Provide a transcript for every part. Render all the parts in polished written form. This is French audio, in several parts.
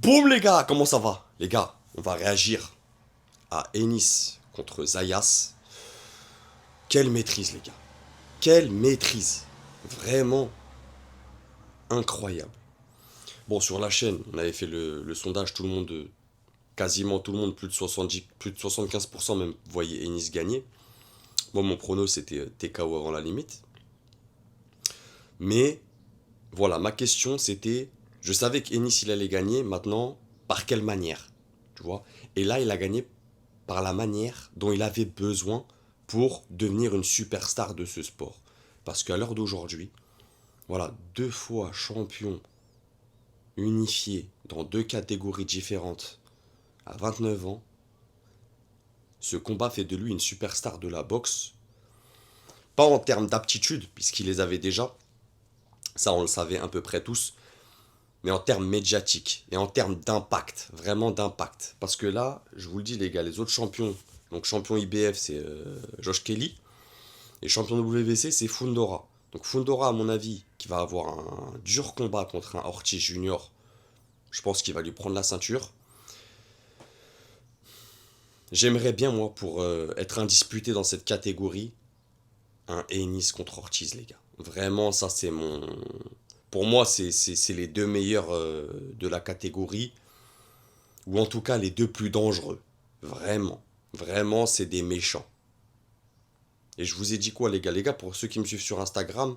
Boum les gars, comment ça va? Les gars, on va réagir à Ennis contre Zayas. Quelle maîtrise les gars. Quelle maîtrise. Vraiment incroyable. Bon, sur la chaîne, on avait fait le sondage, tout le monde, quasiment tout le monde, plus de 70, plus de 75% même, voyait Ennis gagner. Moi, mon prono, c'était TKO avant la limite. Mais, voilà, ma question, c'était, je savais qu'Ennis, il allait gagner, maintenant, par quelle manière? Tu vois? Et là, il a gagné par la manière dont il avait besoin pour devenir une superstar de ce sport. Parce qu'à l'heure d'aujourd'hui, voilà, deux fois champion unifié dans deux catégories différentes à 29 ans, ce combat fait de lui une superstar de la boxe. Pas en termes d'aptitude, puisqu'il les avait déjà, ça on le savait à peu près tous, mais en termes médiatiques et en termes d'impact, vraiment d'impact. Parce que là, je vous le dis les gars, les autres champions, donc champion IBF c'est Josh Kelly, et champion WBC c'est Fundora. Donc Fundora à mon avis, qui va avoir un dur combat contre un Ortiz Junior, je pense qu'il va lui prendre la ceinture. J'aimerais bien moi pour être indisputé dans cette catégorie, un Ennis contre Ortiz les gars. Vraiment ça c'est mon... Pour moi c'est les deux meilleurs de la catégorie, ou en tout cas les deux plus dangereux. Vraiment. Vraiment, c'est des méchants. Et je vous ai dit quoi, les gars? Les gars, pour ceux qui me suivent sur Instagram,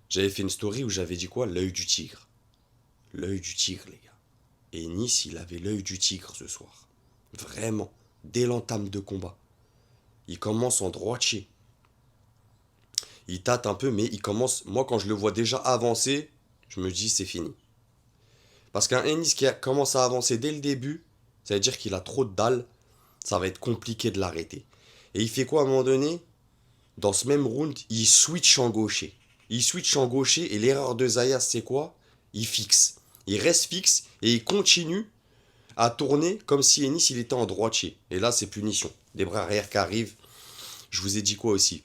j'avais fait une story où j'avais dit quoi? L'œil du tigre. L'œil du tigre, les gars. Et Nice, il avait l'œil du tigre ce soir. Vraiment. Dès l'entame de combat. Il commence en droitier. Il tâte un peu, mais il commence. Moi, quand je le vois déjà avancer, je me dis c'est fini. Parce qu'un Ennis commence à avancer dès le début, ça veut dire qu'il a trop de dalles. Ça va être compliqué de l'arrêter. Et il fait quoi à un moment donné? Dans ce même round, il switch en gaucher. Il switch en gaucher et l'erreur de Zayas, c'est quoi? Il fixe. Il reste fixe et il continue à tourner comme si Ennis il était en droitier. Et là, c'est punition. Des bras arrière qui arrivent. Je vous ai dit quoi aussi?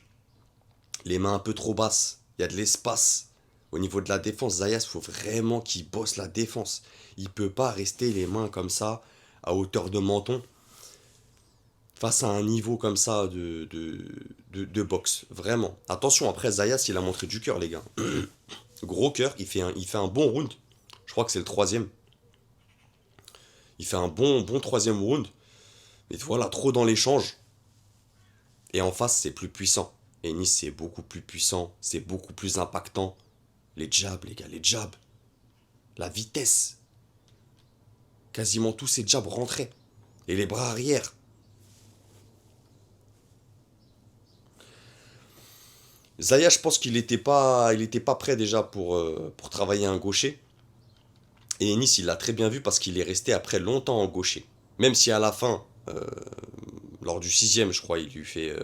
Les mains un peu trop basses. Il y a de l'espace. Au niveau de la défense, Zayas, faut vraiment qu'il bosse la défense. Il peut pas rester les mains comme ça, à hauteur de menton, face à un niveau comme ça de boxe. Vraiment. Attention, après Zayas, il a montré du cœur, les gars. Gros cœur, il fait un bon round. Je crois que c'est le troisième. Il fait un bon troisième round. Mais voilà, trop dans l'échange. Et en face, c'est plus puissant. Et Nice, c'est beaucoup plus puissant. C'est beaucoup plus impactant. Les jabs, les gars, les jabs. La vitesse. Quasiment tous ces jabs rentraient. Et les bras arrière. Zaya, je pense qu'il était pas prêt déjà pour travailler un gaucher. Et Ennis, il l'a très bien vu parce qu'il est resté après longtemps en gaucher. Même si à la fin, lors du sixième, je crois, il lui fait...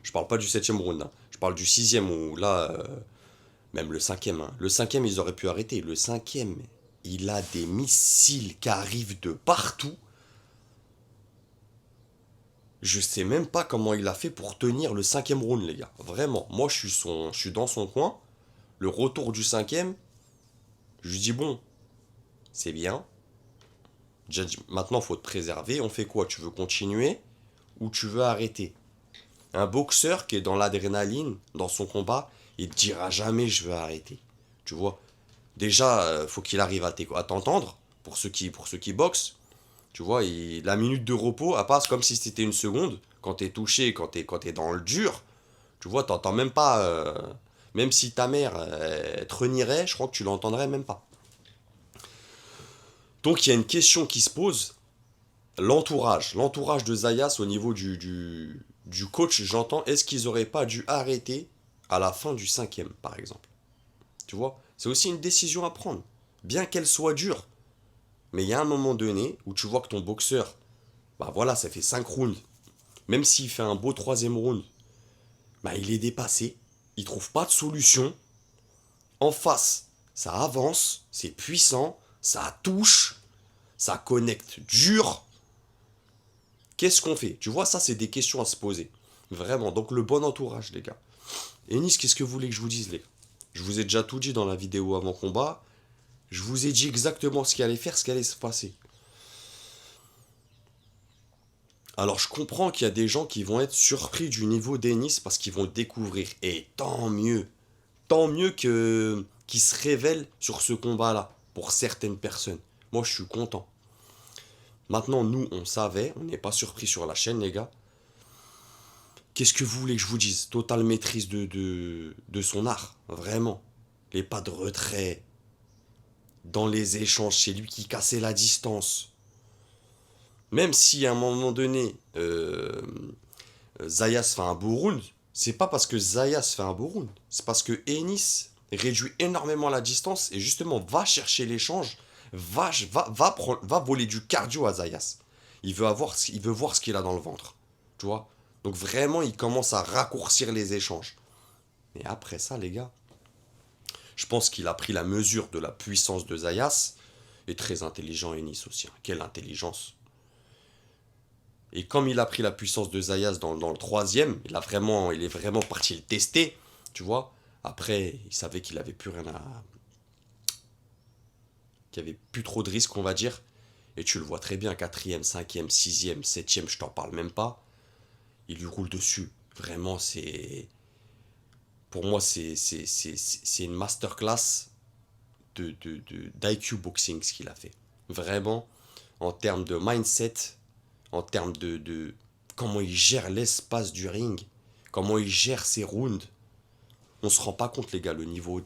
je parle pas du septième round, hein. Je parle du sixième où là, même le cinquième. Hein. Le cinquième, ils auraient pu arrêter. Le cinquième, il a des missiles qui arrivent de partout. Je sais même pas comment il a fait pour tenir le cinquième round, les gars. Vraiment. Moi, je suis dans son coin. Le retour du cinquième, je lui dis bon, c'est bien. Maintenant, faut te préserver. On fait quoi? Tu veux continuer ou tu veux arrêter? Un boxeur qui est dans l'adrénaline, dans son combat, il te dira jamais je veux arrêter. Tu vois? Déjà, faut qu'il arrive à t'entendre pour ceux qui boxent. Tu vois, la minute de repos, elle passe comme si c'était une seconde. Quand t'es touché, quand t'es dans le dur, tu vois, t'entends même pas. Même si ta mère elle te renierait, je crois que tu l'entendrais même pas. Donc il y a une question qui se pose. L'entourage de Zayas au niveau du coach, j'entends, est-ce qu'ils auraient pas dû arrêter à la fin du cinquième, par exemple? Tu vois, c'est aussi une décision à prendre. Bien qu'elle soit dure. Mais il y a un moment donné où tu vois que ton boxeur, bah voilà, ça fait 5 rounds. Même s'il fait un beau troisième round, bah il est dépassé. Il trouve pas de solution. En face, ça avance, c'est puissant, ça touche, ça connecte dur. Qu'est-ce qu'on fait? Tu vois, ça, c'est des questions à se poser. Vraiment. Donc, le bon entourage, les gars. Et Nice, qu'est-ce que vous voulez que je vous dise, les gars? Je vous ai déjà tout dit dans la vidéo avant combat. Je vous ai dit exactement ce qui allait faire, ce qui allait se passer. Alors je comprends qu'il y a des gens qui vont être surpris du niveau d'Ennis parce qu'ils vont le découvrir. Et tant mieux. Tant mieux que qu'ils se révèlent sur ce combat-là pour certaines personnes. Moi je suis content. Maintenant nous on savait, on n'est pas surpris sur la chaîne les gars. Qu'est-ce que vous voulez que je vous dise? Totale maîtrise de son art. Vraiment. Les pas de retrait. Dans les échanges, c'est lui qui cassait la distance. Même si à un moment donné, Zayas fait un beau round, c'est pas parce que Zayas fait un beau round, c'est parce que Ennis réduit énormément la distance et justement va chercher l'échange, va voler du cardio à Zayas. Il veut voir ce qu'il a dans le ventre. Tu vois? Donc vraiment, il commence à raccourcir les échanges. Et après ça, les gars, je pense qu'il a pris la mesure de la puissance de Zayas. Et très intelligent, Ennis aussi, hein. Quelle intelligence. Et comme il a pris la puissance de Zayas dans le troisième, il est vraiment parti le tester, tu vois. Après, il savait qu'il avait plus rien à, qu'il n'y avait plus trop de risques, on va dire. Et tu le vois très bien, quatrième, cinquième, sixième, septième, je t'en parle même pas. Il lui roule dessus. Vraiment, c'est, pour moi, c'est une masterclass d'IQ boxing ce qu'il a fait. Vraiment, en termes de mindset, en termes de comment il gère l'espace du ring, comment il gère ses rounds. On se rend pas compte, les gars, le niveau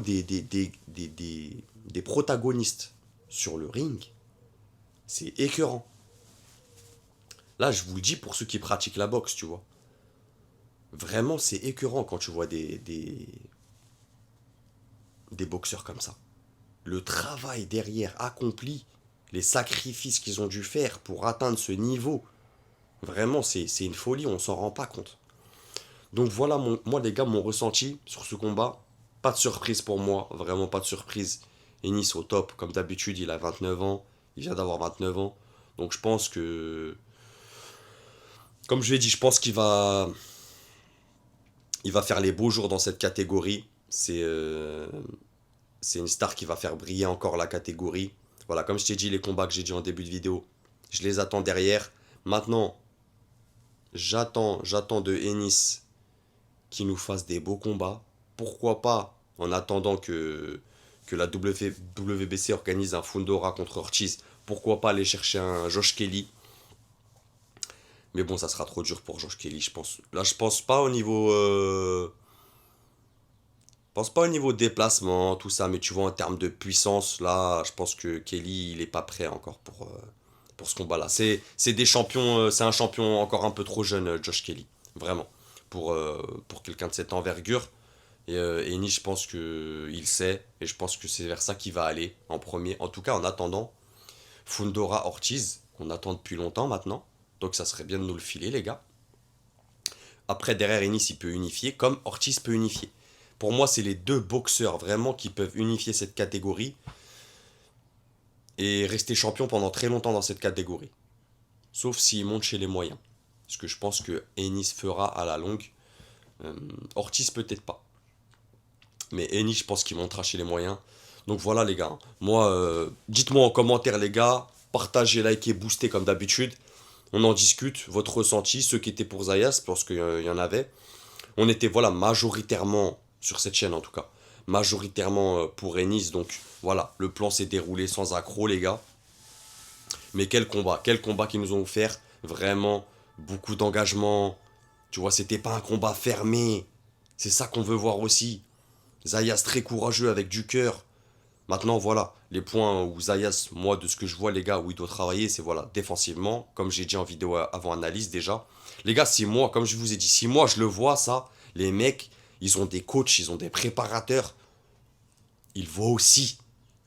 des protagonistes sur le ring, c'est écœurant. Là, je vous le dis pour ceux qui pratiquent la boxe, tu vois. Vraiment, c'est écœurant quand tu vois des boxeurs comme ça. Le travail derrière accompli, les sacrifices qu'ils ont dû faire pour atteindre ce niveau, vraiment, c'est une folie, on s'en rend pas compte. Donc voilà, moi les gars, mon ressenti sur ce combat. Pas de surprise pour moi, vraiment pas de surprise. Ennis au top, comme d'habitude, il a 29 ans. Il vient d'avoir 29 ans. Donc je pense que, comme je l'ai dit, je pense il va faire les beaux jours dans cette catégorie. C'est une star qui va faire briller encore la catégorie. Voilà, comme je t'ai dit, les combats que j'ai dit en début de vidéo, je les attends derrière. Maintenant, j'attends de Ennis qui nous fasse des beaux combats. Pourquoi pas, en attendant que la WBC organise un Fundora contre Ortiz, pourquoi pas aller chercher un Josh Kelly. Mais bon, ça sera trop dur pour Josh Kelly, je pense. Là, je pense pas au niveau... pense pas au niveau déplacement, tout ça, mais tu vois, en termes de puissance, là, je pense que Kelly, il est pas prêt encore pour ce combat-là. C'est des champions, c'est un champion encore un peu trop jeune, Josh Kelly. Vraiment. Pour quelqu'un de cette envergure. Et Ennis, je pense qu'il sait, et je pense que c'est vers ça qu'il va aller en premier. En tout cas, en attendant, Fundora Ortiz, qu'on attend depuis longtemps maintenant. Donc ça serait bien de nous le filer, les gars. Après, derrière, Ennis, il peut unifier, comme Ortiz peut unifier. Pour moi, c'est les deux boxeurs vraiment qui peuvent unifier cette catégorie et rester champion pendant très longtemps dans cette catégorie. Sauf s'il monte chez les moyens. Ce que je pense que Ennis fera à la longue. Ortiz peut-être pas. Mais Ennis, je pense qu'il montera chez les moyens. Donc voilà les gars. Moi, dites-moi en commentaire les gars. Partagez, likez, boostez comme d'habitude. On en discute. Votre ressenti, ceux qui étaient pour Zayas, parce qu'il y en avait. On était voilà majoritairement, sur cette chaîne en tout cas, majoritairement pour Ennis. Donc voilà, le plan s'est déroulé sans accroc les gars. Mais quel combat qu'ils nous ont offert. Vraiment, beaucoup d'engagement. Tu vois, c'était pas un combat fermé. C'est ça qu'on veut voir aussi. Zayas très courageux avec du cœur. Maintenant, voilà, les points où Zayas, moi, de ce que je vois, les gars, où il doit travailler, c'est voilà, défensivement, comme j'ai dit en vidéo avant analyse déjà. Les gars, si moi, comme je vous ai dit, si moi je le vois, ça, les mecs, ils ont des coachs, ils ont des préparateurs, ils voient aussi.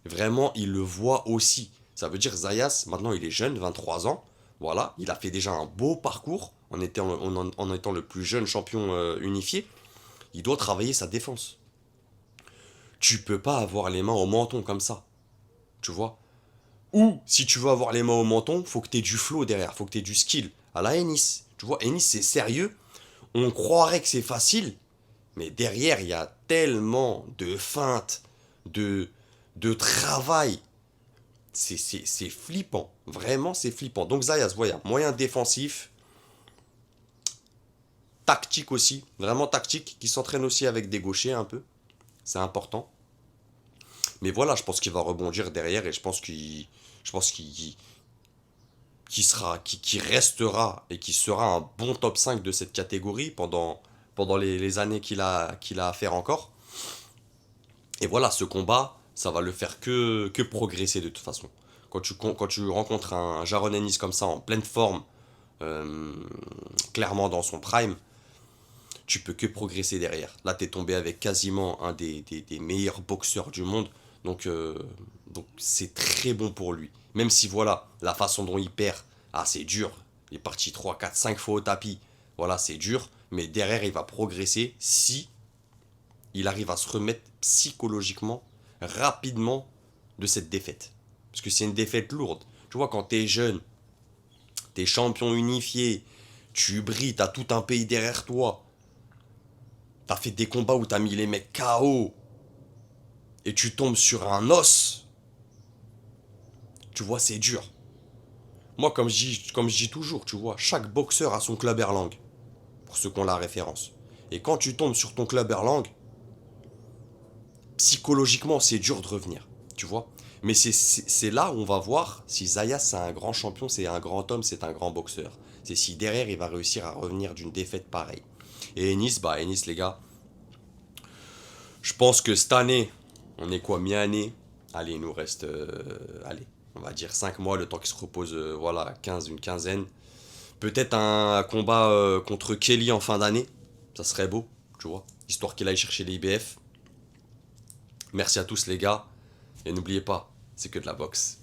Vraiment, ils le voient aussi. Ça veut dire Zayas, maintenant il est jeune, 23 ans. Voilà, il a fait déjà un beau parcours en étant le plus jeune champion unifié. Il doit travailler sa défense. Tu peux pas avoir les mains au menton comme ça. Tu vois? Ou, si tu veux avoir les mains au menton, faut que tu aies du flow derrière, faut que tu aies du skill. À la Ennis. Tu vois, Ennis, c'est sérieux. On croirait que c'est facile, mais derrière, il y a tellement de feintes, de, de travail. C'est flippant. Vraiment, c'est flippant. Donc Zayas, voilà, moyen défensif, tactique aussi, vraiment tactique, qui s'entraîne aussi avec des gauchers un peu. C'est important. Mais voilà, je pense qu'il va rebondir derrière et je pense qu'il qui restera et qui sera un bon top 5 de cette catégorie pendant les années qu'il a à faire encore. Et voilà, ce combat, ça va le faire que progresser de toute façon. Quand tu rencontres un Jaron Ennis comme ça, en pleine forme, euh, clairement dans son prime, tu peux que progresser derrière. Là, tu es tombé avec quasiment un des meilleurs boxeurs du monde. Donc c'est très bon pour lui. Même si voilà, la façon dont il perd, c'est dur. Il est parti 3 4 5 fois au tapis. Voilà, c'est dur. Mais derrière, il va progresser si il arrive à se remettre psychologiquement, rapidement, de cette défaite. Parce que c'est une défaite lourde. Tu vois, quand t'es jeune, t'es champion unifié, tu brilles, t'as tout un pays derrière toi, t'as fait des combats où t'as mis les mecs KO, et tu tombes sur un os, tu vois, c'est dur. Moi, comme je dis toujours, tu vois, chaque boxeur a son club Erlang, pour ceux qui ont la référence. Et quand tu tombes sur ton club Erlang, psychologiquement, c'est dur de revenir, tu vois. Mais c'est là où on va voir si Zaya, c'est un grand champion, c'est un grand homme, c'est un grand boxeur. C'est si derrière, il va réussir à revenir d'une défaite pareille. Et Ennis, les gars, je pense que cette année, on est quoi, mi-année. Allez, il nous reste, allez, on va dire 5 mois, le temps qu'il se repose, voilà, une quinzaine. Peut-être un combat contre Kelly en fin d'année, ça serait beau, tu vois, histoire qu'il aille chercher les IBF. Merci à tous les gars, et n'oubliez pas, c'est que de la boxe.